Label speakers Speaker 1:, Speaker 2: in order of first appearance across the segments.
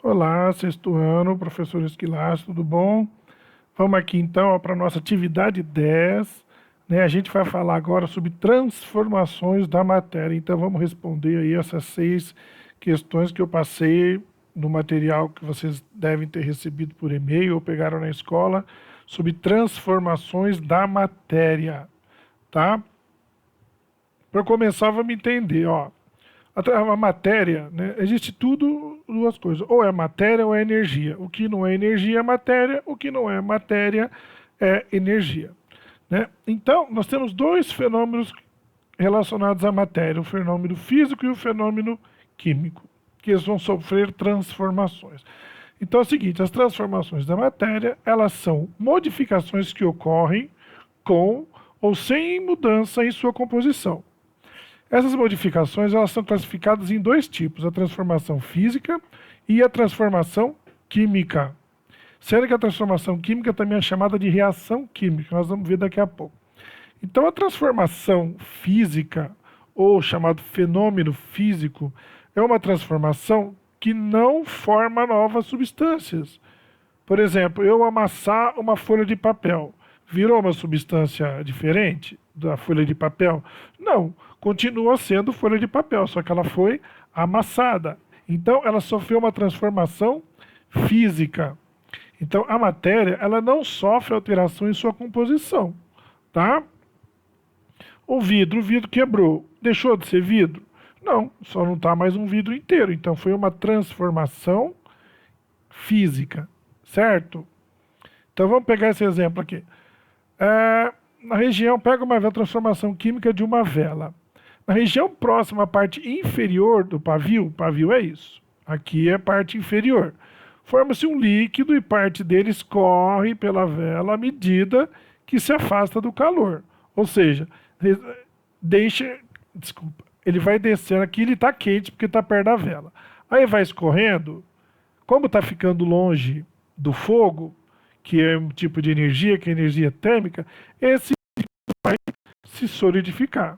Speaker 1: Olá, sexto ano, professor Esquilaço, tudo bom? Vamos aqui então para a nossa atividade 10, né? A gente vai falar agora sobre transformações da matéria. Então vamos responder aí essas 6 questões que eu passei no material que vocês devem ter recebido por e-mail ou pegaram na escola sobre transformações da matéria, tá? Para começar, vamos entender, ó. A matéria, né, existe tudo, duas coisas, ou é matéria ou é energia. O que não é energia é matéria, o que não é matéria é energia. Né? Então, nós temos dois fenômenos relacionados à matéria, o fenômeno físico e o fenômeno químico, que eles vão sofrer transformações. Então é o seguinte, as transformações da matéria, elas são modificações que ocorrem com ou sem mudança em sua composição. Essas modificações elas são classificadas em dois tipos, a transformação física e a transformação química. Sendo que a transformação química também é chamada de reação química, nós vamos ver daqui a pouco. Então a transformação física, ou chamado fenômeno físico, é uma transformação que não forma novas substâncias. Por exemplo, eu amassar uma folha de papel, virou uma substância diferente da folha de papel? Não, continua sendo folha de papel, só que ela foi amassada. Então, ela sofreu uma transformação física. Então, a matéria, ela não sofre alteração em sua composição, tá? O vidro quebrou, deixou de ser vidro? Não, só não está mais um vidro inteiro. Então, foi uma transformação física, certo? Então vamos pegar esse exemplo aqui. Na região, pega uma vela, transformação química de uma vela. Na região próxima à parte inferior do pavio é isso. Aqui é a parte inferior. Forma-se um líquido e parte dele escorre pela vela à medida que se afasta do calor. Ou seja, ele vai descendo aqui, ele está quente porque está perto da vela. Aí vai escorrendo, como está ficando longe do fogo, que é um tipo de energia, que é energia térmica, esse vai se solidificar.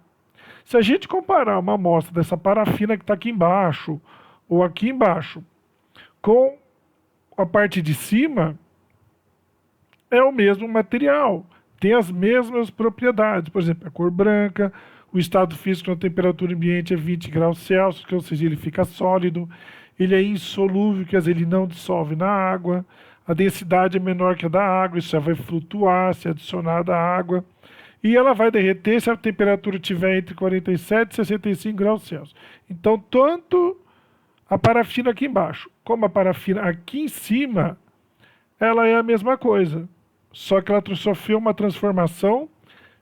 Speaker 1: Se a gente comparar uma amostra dessa parafina que está aqui embaixo, ou aqui embaixo, com a parte de cima, é o mesmo material, tem as mesmas propriedades. Por exemplo, a cor branca, o estado físico na temperatura ambiente é 20 graus Celsius, ou seja, ele fica sólido, ele é insolúvel, quer dizer, ele não dissolve na água, a densidade é menor que a da água, isso já vai flutuar se adicionada à água, e ela vai derreter se a temperatura estiver entre 47 e 65 graus Celsius. Então, tanto a parafina aqui embaixo como a parafina aqui em cima, ela é a mesma coisa, só que ela sofreu uma transformação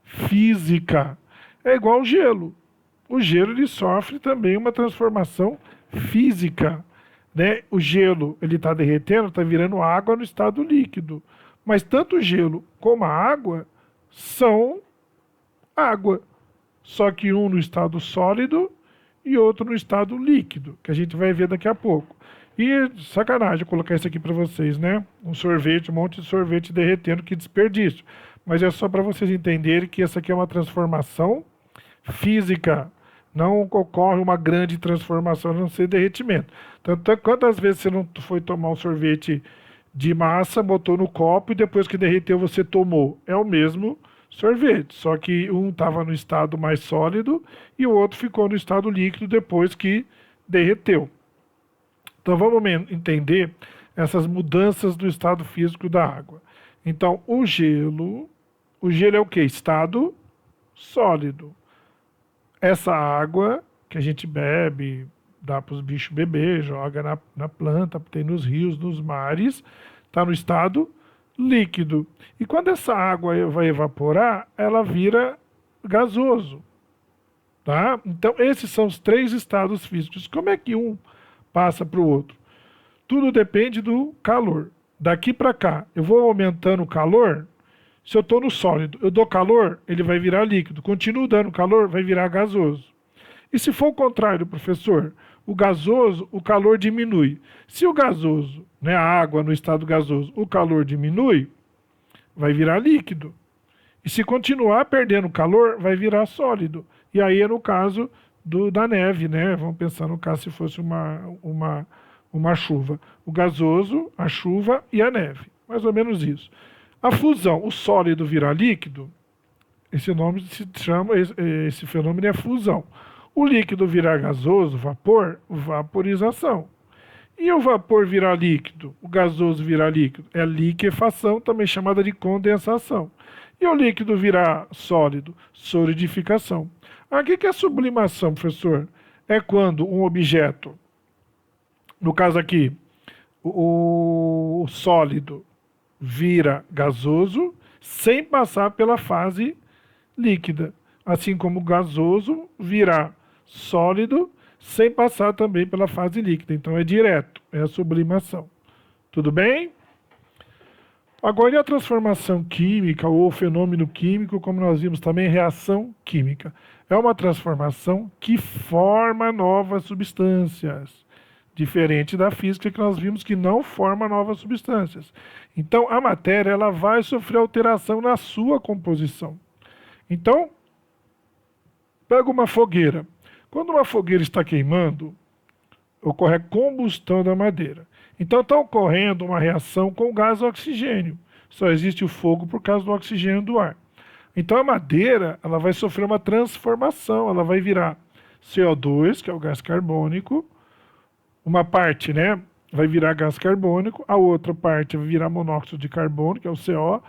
Speaker 1: física. É igual ao gelo. O gelo ele sofre também uma transformação física. Né? O gelo ele está derretendo, está virando água no estado líquido. Mas tanto o gelo como a água são água. Só que um no estado sólido e outro no estado líquido, que a gente vai ver daqui a pouco. E sacanagem colocar isso aqui para vocês, né? Um sorvete, um monte de sorvete derretendo, que desperdício. Mas é só para vocês entenderem que essa aqui é uma transformação física. Não ocorre uma grande transformação, a não ser derretimento. Tanto quantas vezes você não foi tomar um sorvete de massa, botou no copo e depois que derreteu você tomou? É o mesmo sorvete, só que um estava no estado mais sólido e o outro ficou no estado líquido depois que derreteu. Então vamos entender essas mudanças do estado físico da água. Então o gelo é o que? Estado sólido. Essa água que a gente bebe, dá para os bichos beber, joga na planta, tem nos rios, nos mares, está no estado líquido. E quando essa água vai evaporar, ela vira gasoso. Tá? Então, esses são os 3 estados físicos. Como é que um passa para o outro? Tudo depende do calor. Daqui para cá, eu vou aumentando o calor. Se eu estou no sólido, eu dou calor, ele vai virar líquido. Continuo dando calor, vai virar gasoso. E se for o contrário, professor, o gasoso, o calor diminui. Se o gasoso, né, a água no estado gasoso, o calor diminui, vai virar líquido. E se continuar perdendo calor, vai virar sólido. E aí é no caso da neve, né? Vamos pensar no caso se fosse uma chuva. O gasoso, a chuva e a neve. Mais ou menos isso. A fusão, o sólido virar líquido, esse nome se chama, esse fenômeno é fusão. O líquido virar gasoso, vapor, vaporização. E o vapor virar líquido, o gasoso virar líquido, é liquefação, também chamada de condensação. E o líquido virar sólido, solidificação. O que é sublimação, professor? É quando um objeto, no caso aqui, o sólido vira gasoso sem passar pela fase líquida, assim como o gasoso virar sólido sem passar também pela fase líquida. Então é direto, é a sublimação. Tudo bem? Agora, e a transformação química ou fenômeno químico, como nós vimos também, reação química? É uma transformação que forma novas substâncias, diferente da física que nós vimos que não forma novas substâncias. Então, a matéria ela vai sofrer alteração na sua composição. Então, pega uma fogueira. Quando uma fogueira está queimando, ocorre a combustão da madeira. Então está ocorrendo uma reação com o gás oxigênio. Só existe o fogo por causa do oxigênio do ar. Então a madeira ela vai sofrer uma transformação, ela vai virar CO2, que é o gás carbônico, uma parte, né, vai virar gás carbônico, a outra parte vai virar monóxido de carbono, que é o CO,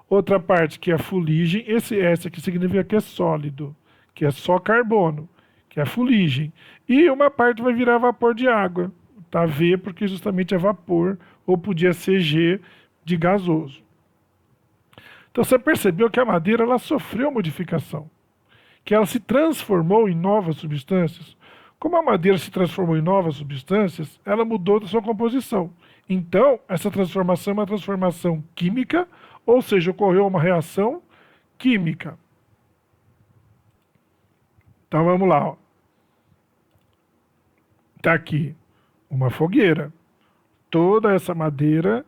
Speaker 1: outra parte que é a fuligem, esse S aqui significa que é sólido, que é só carbono, que é a fuligem, e uma parte vai virar vapor de água, tá? V porque justamente é vapor, ou podia ser G de gasoso. Então você percebeu que a madeira ela sofreu modificação, que ela se transformou em novas substâncias. Como a madeira se transformou em novas substâncias, ela mudou da sua composição. Então, essa transformação é uma transformação química, ou seja, ocorreu uma reação química. Então vamos lá. Está aqui uma fogueira. Toda essa madeira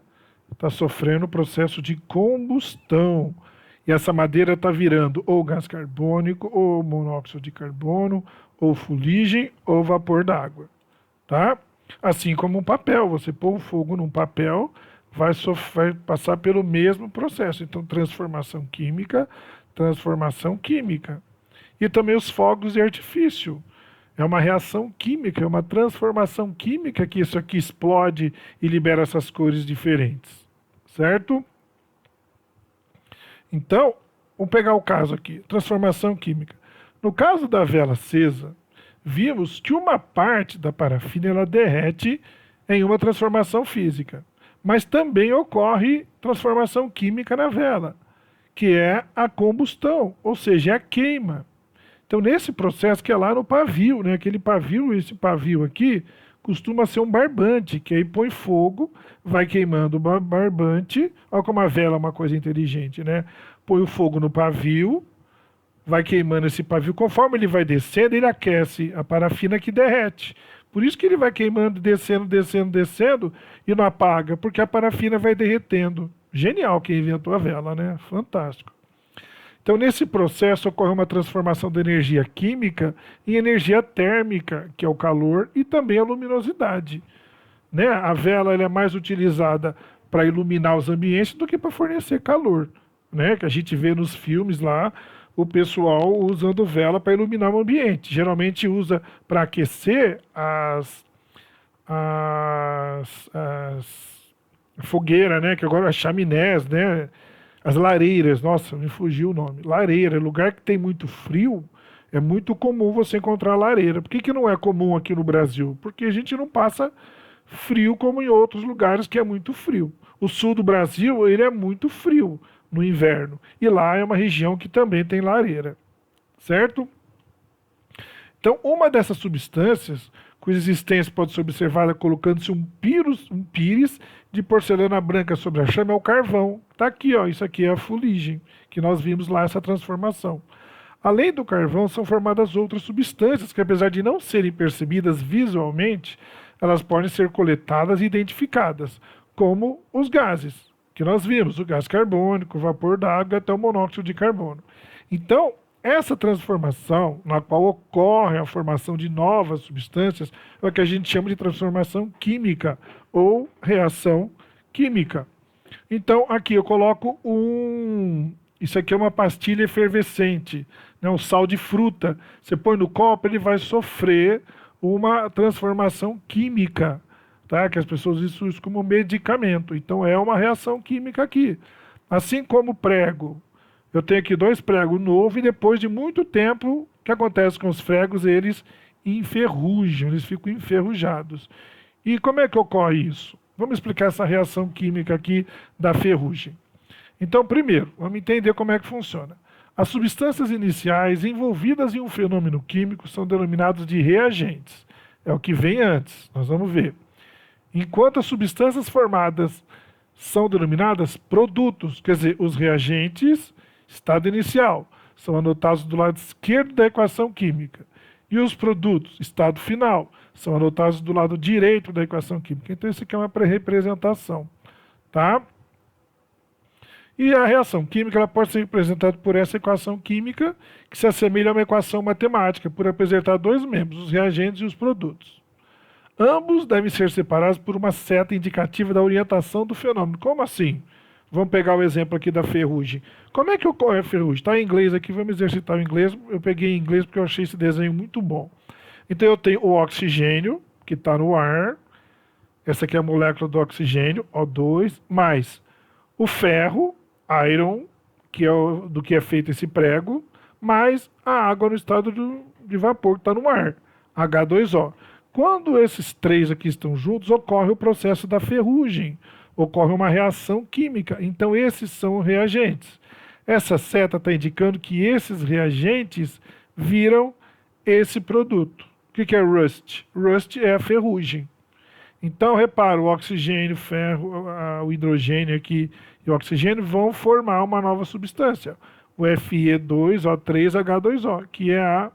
Speaker 1: está sofrendo o processo de combustão. E essa madeira está virando ou gás carbônico, ou monóxido de carbono, ou fuligem, ou vapor d'água. Tá? Assim como um papel. Você pôr o fogo num papel, vai passar pelo mesmo processo. Então, transformação química. E também os fogos de artifício. É uma reação química, é uma transformação química que isso aqui explode e libera essas cores diferentes. Certo? Então, vamos pegar o caso aqui, transformação química. No caso da vela acesa, vimos que uma parte da parafina ela derrete em uma transformação física, mas também ocorre transformação química na vela, que é a combustão, ou seja, a queima. Então, nesse processo que é lá no pavio, né? Aquele pavio, esse pavio aqui, costuma ser um barbante, que aí põe fogo, vai queimando o barbante. Olha como a vela é uma coisa inteligente, né? Põe o fogo no pavio, vai queimando esse pavio. Conforme ele vai descendo, ele aquece a parafina que derrete. Por isso que ele vai queimando, descendo e não apaga, porque a parafina vai derretendo. Genial quem inventou a vela, né? Fantástico. Então, nesse processo, ocorre uma transformação da energia química em energia térmica, que é o calor, e também a luminosidade. Né? A vela ela é mais utilizada para iluminar os ambientes do que para fornecer calor. Né? Que a gente vê nos filmes lá, o pessoal usando vela para iluminar o ambiente. Geralmente usa para aquecer as fogueiras, né? Que agora as chaminés, né? As lareiras, nossa, me fugiu o nome. Lareira, lugar que tem muito frio, é muito comum você encontrar lareira. Por que não é comum aqui no Brasil? Porque a gente não passa frio como em outros lugares que é muito frio. O sul do Brasil, ele é muito frio no inverno. E lá é uma região que também tem lareira. Certo? Então, uma dessas substâncias, cuja existência pode ser observada colocando-se um pires de porcelana branca sobre a chama, é o carvão. Está aqui, ó, isso aqui é a fuligem, que nós vimos lá essa transformação. Além do carvão, são formadas outras substâncias que, apesar de não serem percebidas visualmente, elas podem ser coletadas e identificadas, como os gases, que nós vimos, o gás carbônico, o vapor d'água até o monóxido de carbono. Então, essa transformação, na qual ocorre a formação de novas substâncias, é o que a gente chama de transformação química ou reação química. Então, aqui eu coloco isso aqui é uma pastilha efervescente, né, um sal de fruta. Você põe no copo, ele vai sofrer uma transformação química, tá? Que as pessoas usam isso como medicamento. Então, é uma reação química aqui. Assim como o prego. Eu tenho aqui 2 pregos novos e depois de muito tempo, o que acontece com os pregos? Eles enferrujam, eles ficam enferrujados. E como é que ocorre isso? Vamos explicar essa reação química aqui da ferrugem. Então, primeiro, vamos entender como é que funciona. As substâncias iniciais envolvidas em um fenômeno químico são denominadas de reagentes. É o que vem antes, nós vamos ver. Enquanto as substâncias formadas são denominadas produtos, quer dizer, os reagentes, estado inicial, são anotados do lado esquerdo da equação química. E os produtos, estado final, são anotados do lado direito da equação química. Então, isso aqui é uma pré-representação, tá? E a reação química ela pode ser representada por essa equação química, que se assemelha a uma equação matemática, por apresentar 2 membros, os reagentes e os produtos. Ambos devem ser separados por uma seta indicativa da orientação do fenômeno. Como assim? Vamos pegar o exemplo aqui da ferrugem. Como é que ocorre a ferrugem? Está em inglês aqui, vamos exercitar o inglês. Eu peguei em inglês porque eu achei esse desenho muito bom. Então eu tenho o oxigênio, que está no ar. Essa aqui é a molécula do oxigênio, O2, mais o ferro, iron, que é do que é feito esse prego, mais a água no estado de vapor que está no ar, H2O. Quando esses 3 aqui estão juntos, ocorre o processo da ferrugem, ocorre uma reação química. Então esses são reagentes. Essa seta está indicando que esses reagentes viram esse produto. O que é rust? Rust é a ferrugem. Então, repara, o oxigênio, o ferro, o hidrogênio aqui e o oxigênio vão formar uma nova substância, o Fe2O3H2O, que é a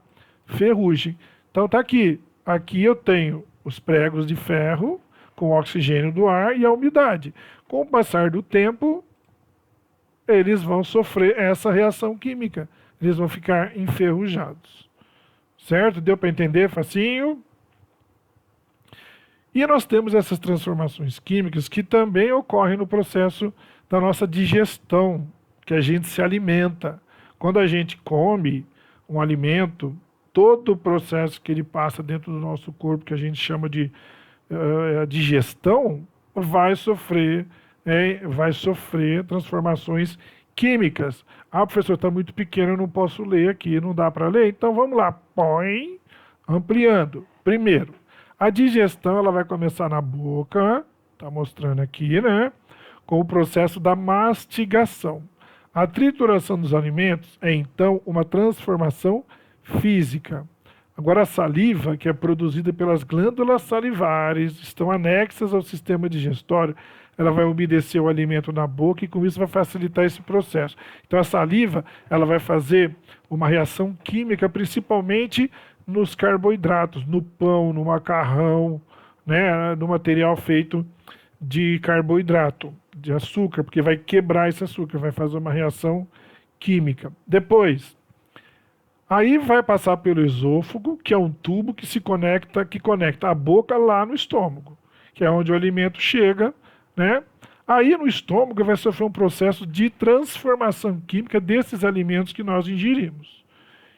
Speaker 1: ferrugem. Então, tá aqui. Aqui eu tenho os pregos de ferro com o oxigênio do ar e a umidade. Com o passar do tempo, eles vão sofrer essa reação química. Eles vão ficar enferrujados. Certo? Deu para entender, facinho? E nós temos essas transformações químicas que também ocorrem no processo da nossa digestão, que a gente se alimenta. Quando a gente come um alimento, todo o processo que ele passa dentro do nosso corpo, que a gente chama de digestão, vai sofrer transformações químicas. Ah, professor, está muito pequeno, eu não posso ler aqui, não dá para ler. Então vamos lá, põe, ampliando. Primeiro, a digestão ela vai começar na boca, está mostrando aqui, né? Com o processo da mastigação. A trituração dos alimentos é então uma transformação física. Agora a saliva, que é produzida pelas glândulas salivares, estão anexas ao sistema digestório, ela vai umedecer o alimento na boca e com isso vai facilitar esse processo. Então a saliva ela vai fazer uma reação química, principalmente nos carboidratos, no pão, no macarrão, né, no material feito de carboidrato, de açúcar, porque vai quebrar esse açúcar, vai fazer uma reação química. Depois, aí vai passar pelo esôfago, que é um tubo que conecta a boca lá no estômago, que é onde o alimento chega, né? Aí no estômago vai sofrer um processo de transformação química desses alimentos que nós ingerimos.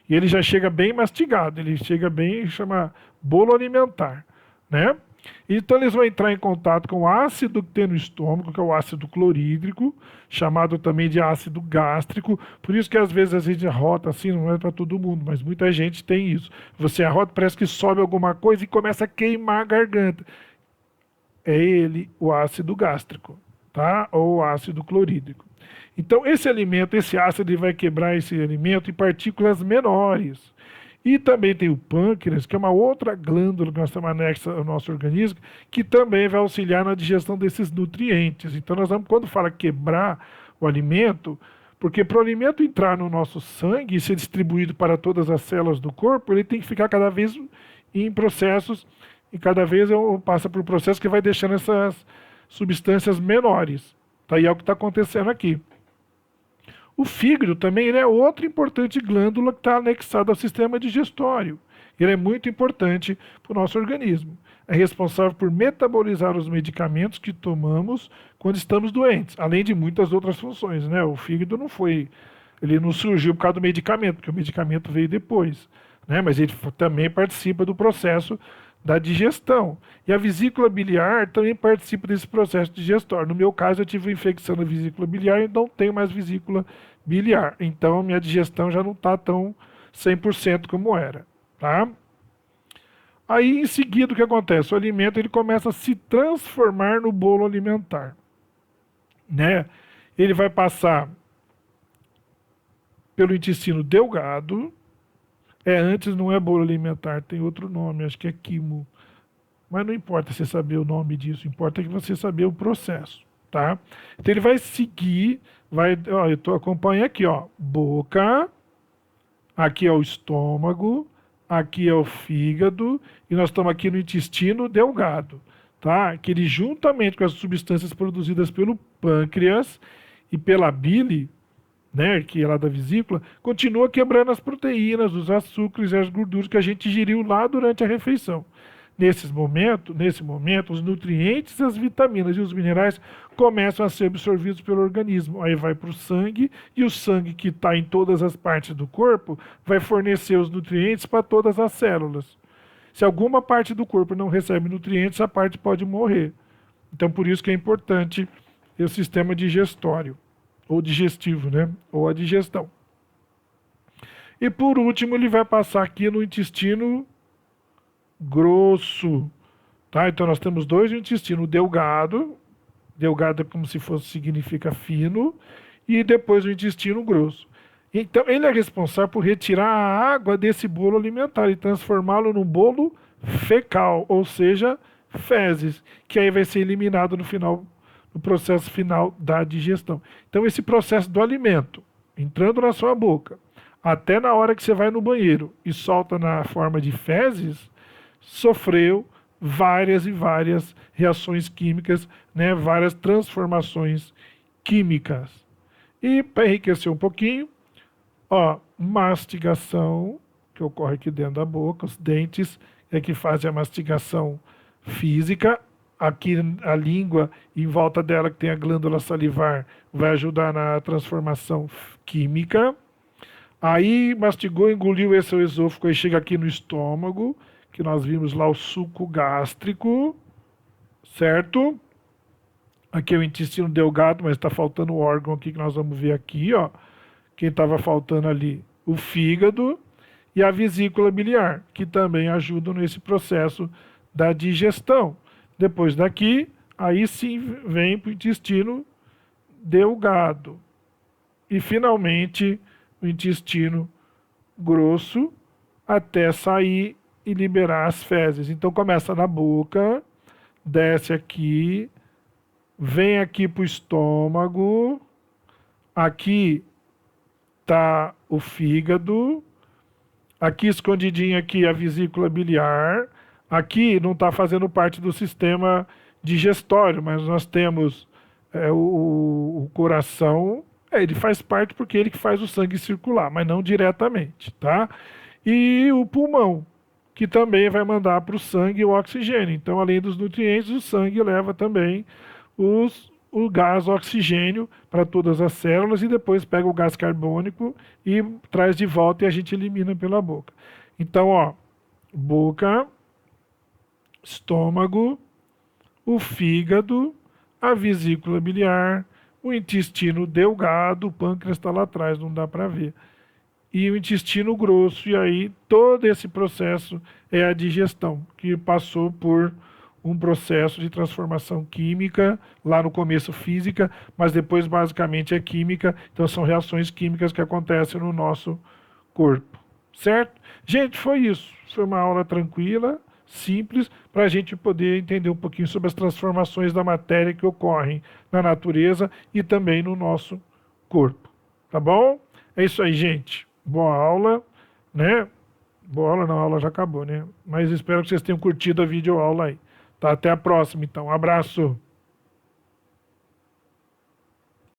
Speaker 1: E ele já chega bem mastigado, ele chega bem, chama bolo alimentar, né? Então eles vão entrar em contato com o ácido que tem no estômago, que é o ácido clorídrico, chamado também de ácido gástrico. Por isso que às vezes a gente arrota assim, não é para todo mundo, mas muita gente tem isso. Você arrota, parece que sobe alguma coisa e começa a queimar a garganta. É ele, o ácido gástrico, tá? Ou o ácido clorídrico. Então esse alimento, esse ácido, ele vai quebrar esse alimento em partículas menores. E também tem o pâncreas, que é uma outra glândula que nós temos anexa ao nosso organismo, que também vai auxiliar na digestão desses nutrientes. Então nós vamos, quando fala quebrar o alimento, porque para o alimento entrar no nosso sangue e ser distribuído para todas as células do corpo, ele tem que ficar cada vez em processos, e cada vez passa por um processo que vai deixando essas substâncias menores. Tá? E é o que está acontecendo aqui. O fígado também ele é outra importante glândula que está anexada ao sistema digestório. Ele é muito importante para o nosso organismo. É responsável por metabolizar os medicamentos que tomamos quando estamos doentes, além de muitas outras funções, né? O fígado ele não surgiu por causa do medicamento, porque o medicamento veio depois, né? Mas ele também participa do processo da digestão. E a vesícula biliar também participa desse processo digestório. No meu caso, eu tive uma infecção na vesícula biliar e não tenho mais vesícula biliar. Então, minha digestão já não está tão 100% como era, tá? Aí, em seguida, o que acontece? O alimento ele começa a se transformar no bolo alimentar, né? Ele vai passar pelo intestino delgado. Antes não é bolo alimentar, tem outro nome, acho que é quimo. Mas não importa você saber o nome disso, importa que você saber o processo, tá? Então ele vai seguir, acompanha aqui, ó, boca, aqui é o estômago, aqui é o fígado, e nós estamos aqui no intestino delgado, tá? Que ele juntamente com as substâncias produzidas pelo pâncreas e pela bile, né, que é lá da vesícula, continua quebrando as proteínas, os açúcares e as gorduras que a gente ingeriu lá durante a refeição. Nesse momento, os nutrientes, as vitaminas e os minerais começam a ser absorvidos pelo organismo. Aí vai para o sangue, e o sangue que está em todas as partes do corpo vai fornecer os nutrientes para todas as células. Se alguma parte do corpo não recebe nutrientes, a parte pode morrer. Então, por isso que é importante o sistema digestório, ou digestivo, né? Ou a digestão. E por último, ele vai passar aqui no intestino grosso, tá? Então nós temos dois no intestino delgado é como se fosse, significa fino, e depois o intestino grosso. Então ele é responsável por retirar a água desse bolo alimentar e transformá-lo num bolo fecal, ou seja, fezes, que aí vai ser eliminado no processo final da digestão. Então esse processo do alimento entrando na sua boca, até na hora que você vai no banheiro e solta na forma de fezes, sofreu várias e várias reações químicas, né, várias transformações químicas. E para enriquecer um pouquinho, ó, mastigação, que ocorre aqui dentro da boca, os dentes é que fazem a mastigação física. Aqui a língua, em volta dela que tem a glândula salivar, vai ajudar na transformação química. Aí mastigou, engoliu, esse é o esôfago, aí chega aqui no estômago, que nós vimos lá o suco gástrico, certo? Aqui é o intestino delgado, mas está faltando o órgão aqui que nós vamos ver aqui, ó. Quem estava faltando ali, o fígado e a vesícula biliar, que também ajudam nesse processo da digestão. Depois daqui, aí sim vem para o intestino delgado. E finalmente o intestino grosso, até sair e liberar as fezes. Então começa na boca, desce aqui, vem aqui para o estômago, aqui tá o fígado, aqui escondidinho aqui a vesícula biliar, aqui não está fazendo parte do sistema digestório, mas nós temos o coração, ele faz parte porque ele que faz o sangue circular, mas não diretamente, tá? E o pulmão, que também vai mandar para o sangue o oxigênio. Então, além dos nutrientes, o sangue leva também o gás oxigênio para todas as células e depois pega o gás carbônico e traz de volta e a gente elimina pela boca. Então, ó, boca, estômago, o fígado, a vesícula biliar, o intestino delgado, o pâncreas está lá atrás, não dá para ver, e o intestino grosso, e aí todo esse processo é a digestão, que passou por um processo de transformação química, lá no começo física, mas depois basicamente é química, então são reações químicas que acontecem no nosso corpo, certo? Gente, foi isso, foi uma aula tranquila, simples, para a gente poder entender um pouquinho sobre as transformações da matéria que ocorrem na natureza e também no nosso corpo, tá bom? É isso aí, gente. Boa aula, né? Boa aula não, a aula já acabou, né? Mas espero que vocês tenham curtido a videoaula aí. Tá? Até a próxima, então. Um abraço.